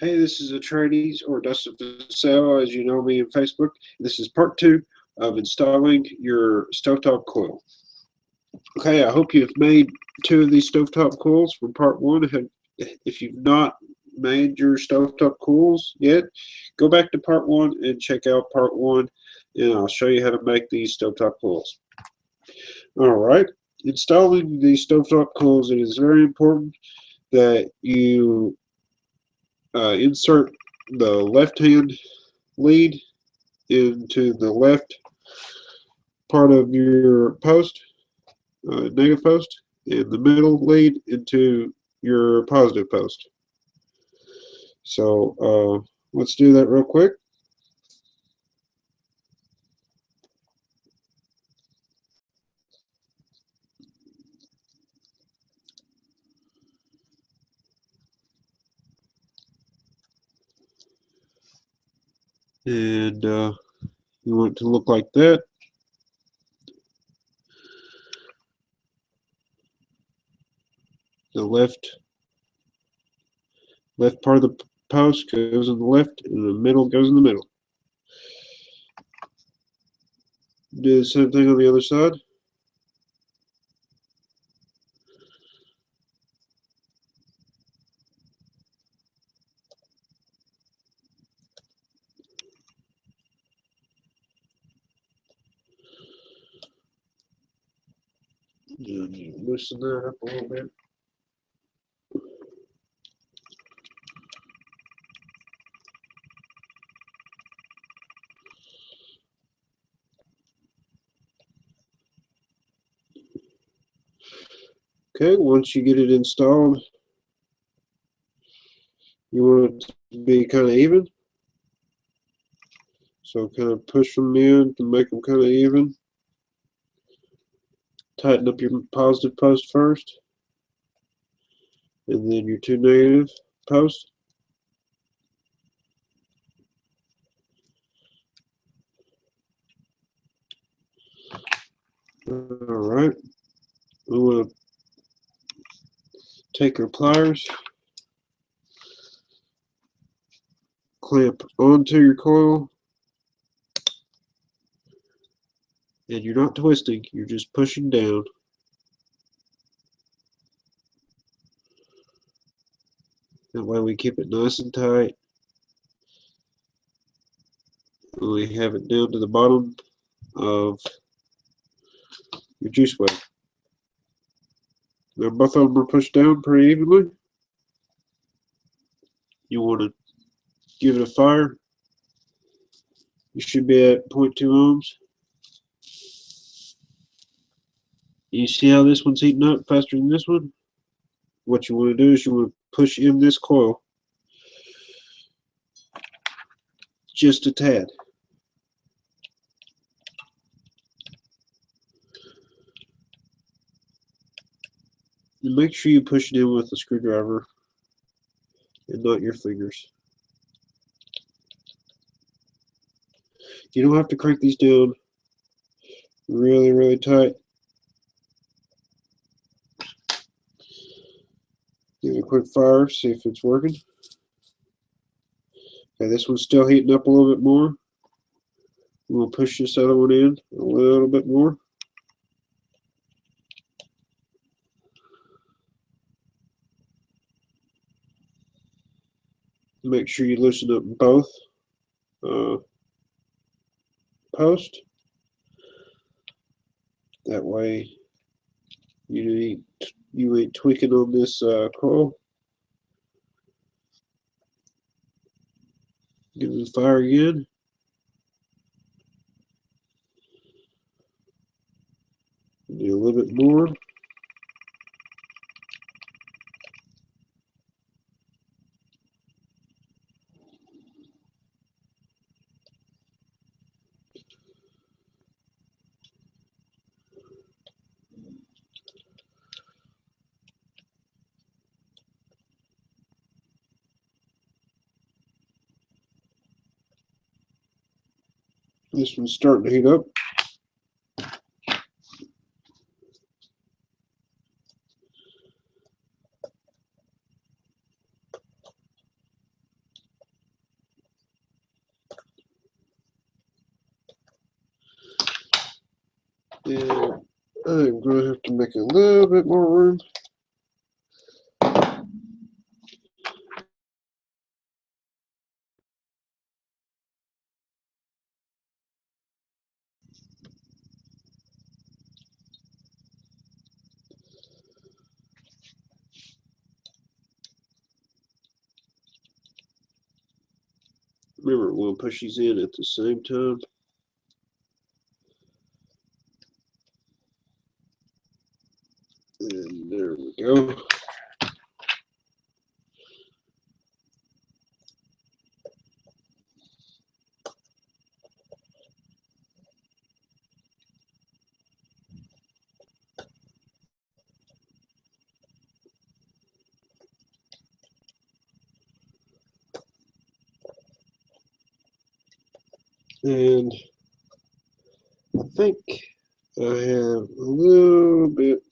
Hey, this is Atreides or Dustin Facel, as you know me on Facebook. This is part two of installing your stovetop coil. Okay, I hope you've made two of these stovetop coils from part one. If you've not made your stovetop coils yet, go back to part one and check out part one, and I'll show you how to make these stovetop coils. All right, installing these stovetop coils, it is very important that you insert the left-hand lead into the left part of your post, negative post, and the middle lead into your positive post. So let's do that real quick. And you want it to look like that. The left part of the post goes in the left, and the middle goes in the middle. Do the same thing on the other side. And loosen that up a little bit. Okay, once you get it installed, you want it to be kind of even. So kind of push them in to make them kind of even. Tighten up your positive post first, and then your two negative posts. Alright, we want to take our pliers, clamp onto your coil, and you're not twisting, you're just pushing down. That way we keep it nice and tight. And we have it down to the bottom of your juice well. Now both of them are pushed down pretty evenly. You want to give it a fire. You should be at 0.2 ohms. You see how this one's heating up faster than this one? What you want to do is you want to push in this coil just a tad. And make sure you push it in with a screwdriver and not your fingers. You don't have to crank these down really, really tight. Give it a quick fire, see if it's working. Okay, this one's still heating up a little bit more. We'll push this other one in a little bit more. Make sure you loosen up both posts. That way you ain't tweaking on this coil. Give it a fire again. Do a little bit more. This one's starting to heat up. And I'm going to have to make a little bit more room. Remember, we'll push these in at the same time. And there we go. And I think I have a little bit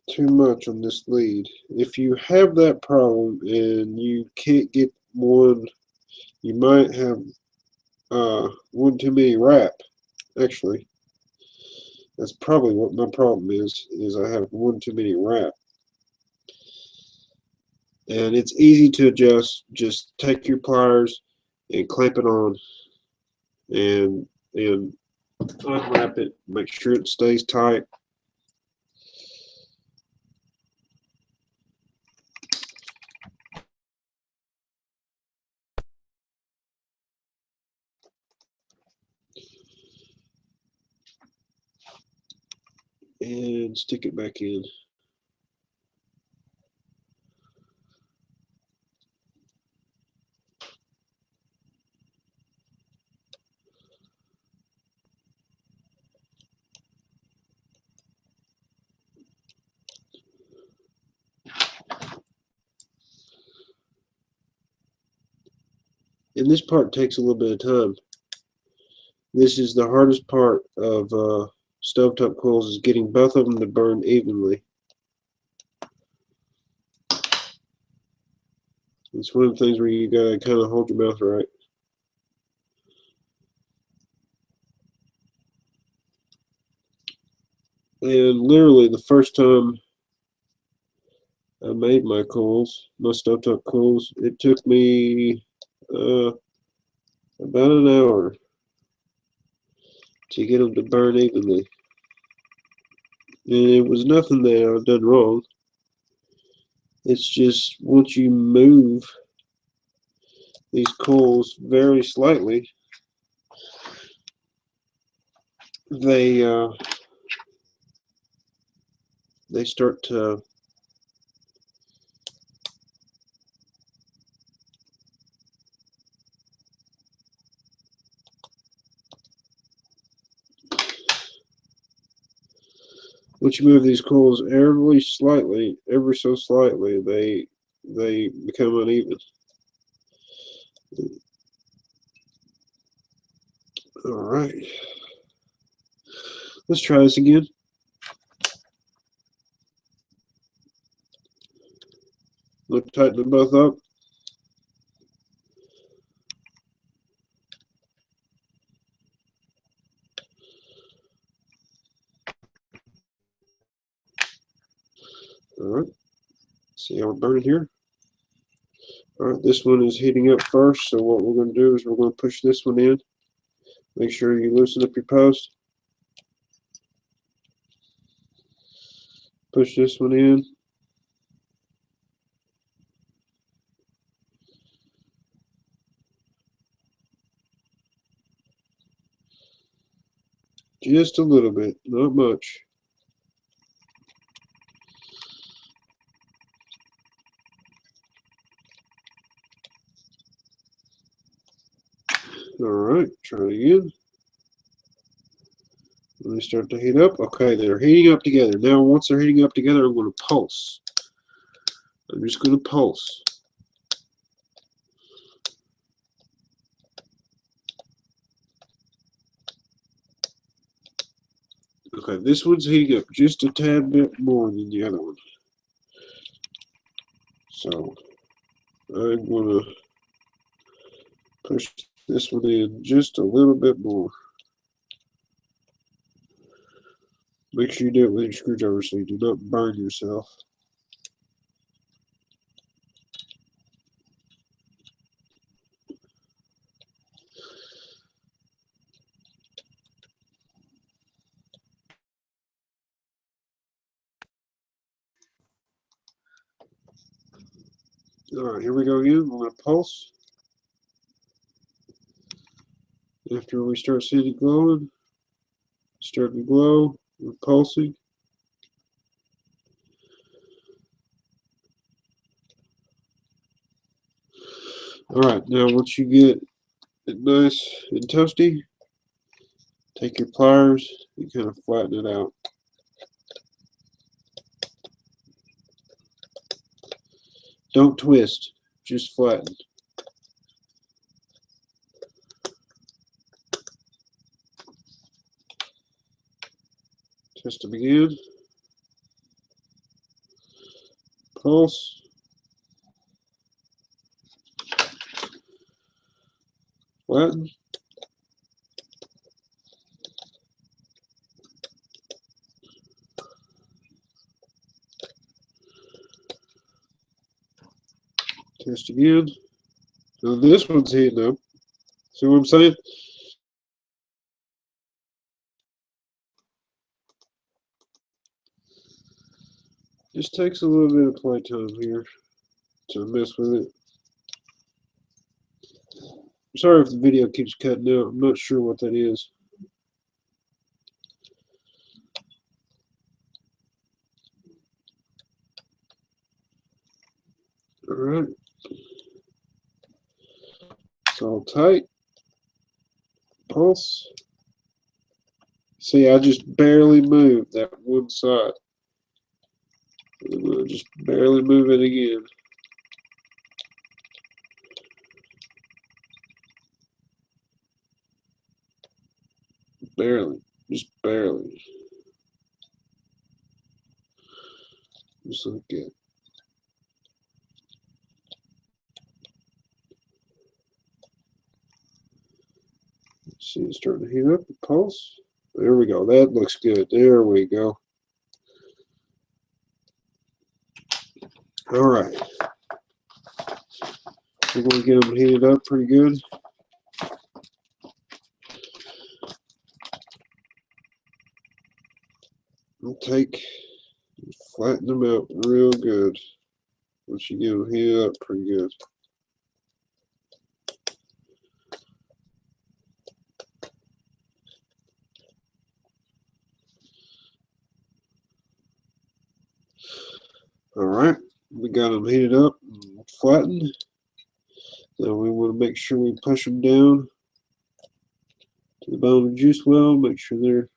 too much on this lead. If you have that problem and you can't get one, you might have one too many wrap. Actually, that's probably what my problem is I have one too many wrap. And it's easy to adjust. Just take your pliers and clamp it on and unwrap it. Make sure it stays tight. And stick it back in. And this part takes a little bit of time. This is the hardest part of stovetop coils, is getting both of them to burn evenly. It's one of the things where you gotta kind of hold your mouth right. And literally the first time I made my coils, my stovetop coils, it took me about an hour to get them to burn evenly. And it was nothing that I've done wrong. It's just once you move these coils very slightly, they start to once you move these coils ever so slightly, they become uneven. All right, let's try this again. We'll tighten them both up. All right, see how we're burning here. All right, this one is heating up first, so what we're going to do is we're going to push this one in. Make sure you loosen up your post. Push this one in. Just a little bit, not much. All right, try it again. When they start to heat up, okay, they're heating up together. Now, once they're heating up together, I'm going to pulse. I'm just going to pulse. Okay, this one's heating up just a tad bit more than the other one. So, I'm going to push this one in just a little bit more. Make sure you do it with your screwdriver so you do not burn yourself. Alright, here we go again. We're going to pulse. After we start seeing it glowing, starting to glow, we're pulsing. Alright, now once you get it nice and toasty, take your pliers and kind of flatten it out. Don't twist, just flatten. Test them again. Pulse. Flatten. Test again. Now this one's heating up. See what I'm saying? Just takes a little bit of playtime here to mess with it. I'm sorry if the video keeps cutting out. I'm not sure what that is. Alright. It's all tight. Pulse. See, I just barely moved that one side. I'm going to just barely move it again. Barely. Just barely. Just like that. See, it's starting to heat up. The pulse. There we go. That looks good. There we go. All right. We're going to get them heated up pretty good. We'll flatten them out real good. Once you get them heated up pretty good. All right, we got them heated up and flattened. Now we want to make sure we push them down to the bottom of the juice well. Make sure they're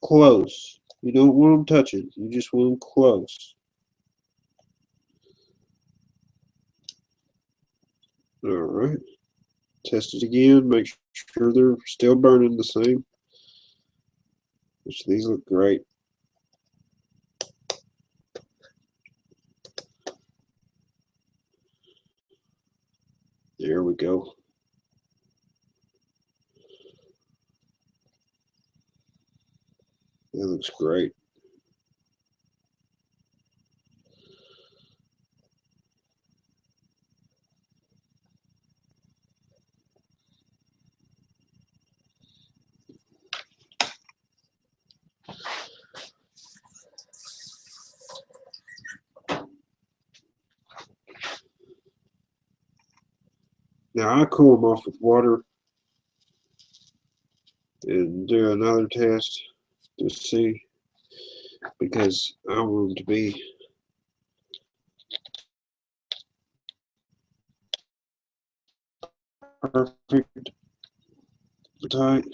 close. You don't want them touching. You just want them close. All right. Test it again. Make sure they're still burning the same. Which these look great. There we go. That looks great. Now I cool them off with water and do another test to see, because I want them to be perfect tight.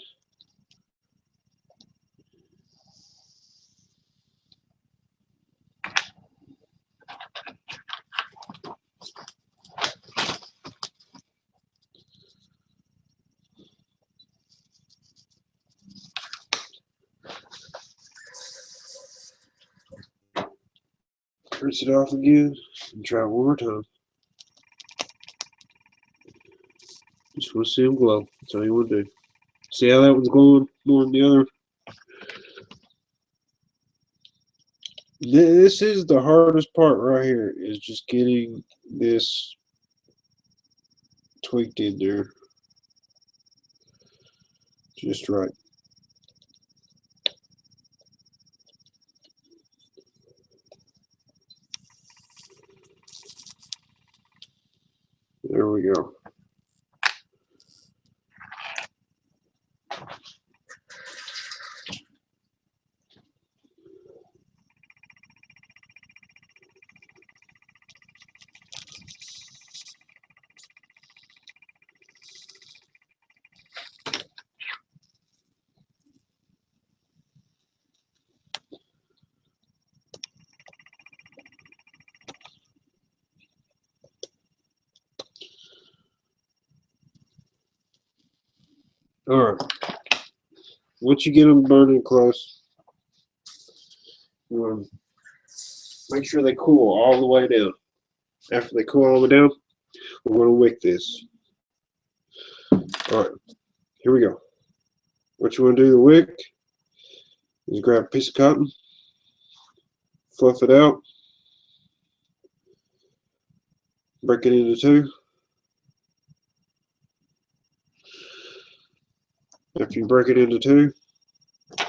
Rinse it off again and try it one more time. Just want to see them glow. That's all you want to do. See how that one's glowing more than the other? This is the hardest part right here, is just getting this tweaked in there just right. There we go. All right. Once you get them burning close, you want to make sure they cool all the way down. After they cool all the way down, we're going to wick this. All right, here we go. What you want to do to wick is grab a piece of cotton, fluff it out, break it into two. After you break it into two,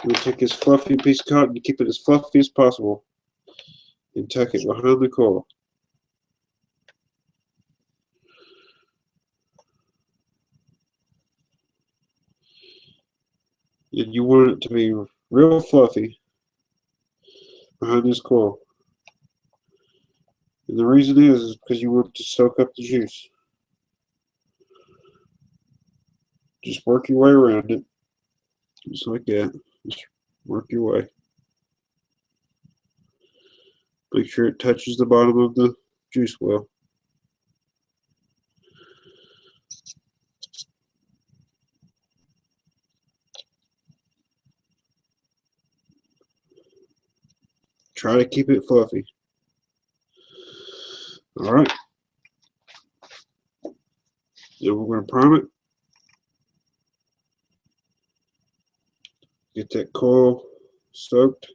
you take this fluffy piece of cotton, keep it as fluffy as possible, and tuck it behind the coil. And you want it to be real fluffy behind this coil. And the reason is because you want to soak up the juice. Just work your way around it, just like that. Just work your way. Make sure it touches the bottom of the juice well. Try to keep it fluffy. All right. Then we're going to prime it. Get that coil stoked.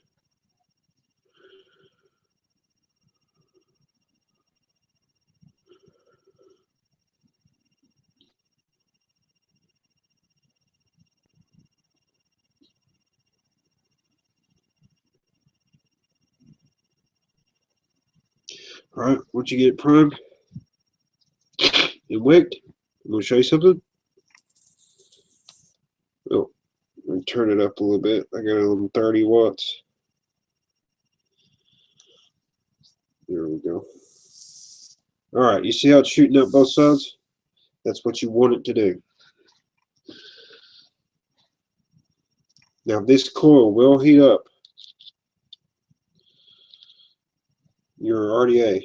All right, once you get it primed and wicked, I'm going to show you something. Oh, let me turn it up a little bit. I got it on 30 watts. There we go. All right, you see how it's shooting up both sides? That's what you want it to do. Now this coil will heat up your RDA.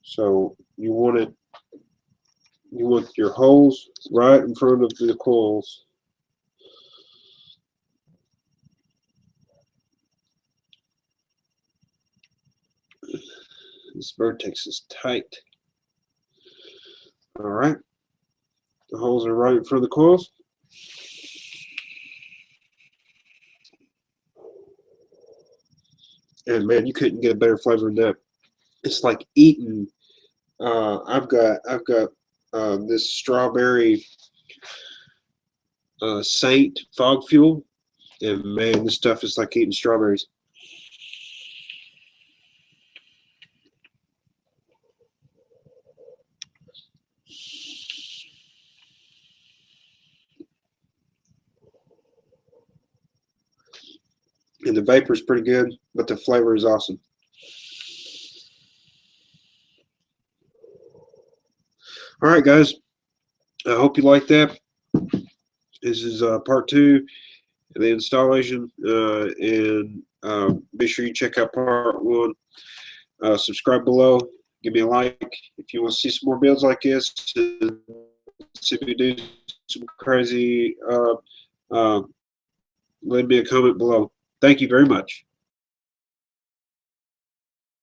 So you want your holes right in front of the coils. This vertex is tight. All right, the holes are right in front of the coils. And man, you couldn't get a better flavor than that. It's like eating. I've got this strawberry Saint fog fuel, and man, this stuff is like eating strawberries. And the vapor is pretty good, but the flavor is awesome. All right, guys. I hope you like that. This is part 2 of the installation, and be sure you check out part 1. Subscribe below. Give me a like if you want to see some more builds like this. See me do some crazy. Leave me a comment below. Thank you very much.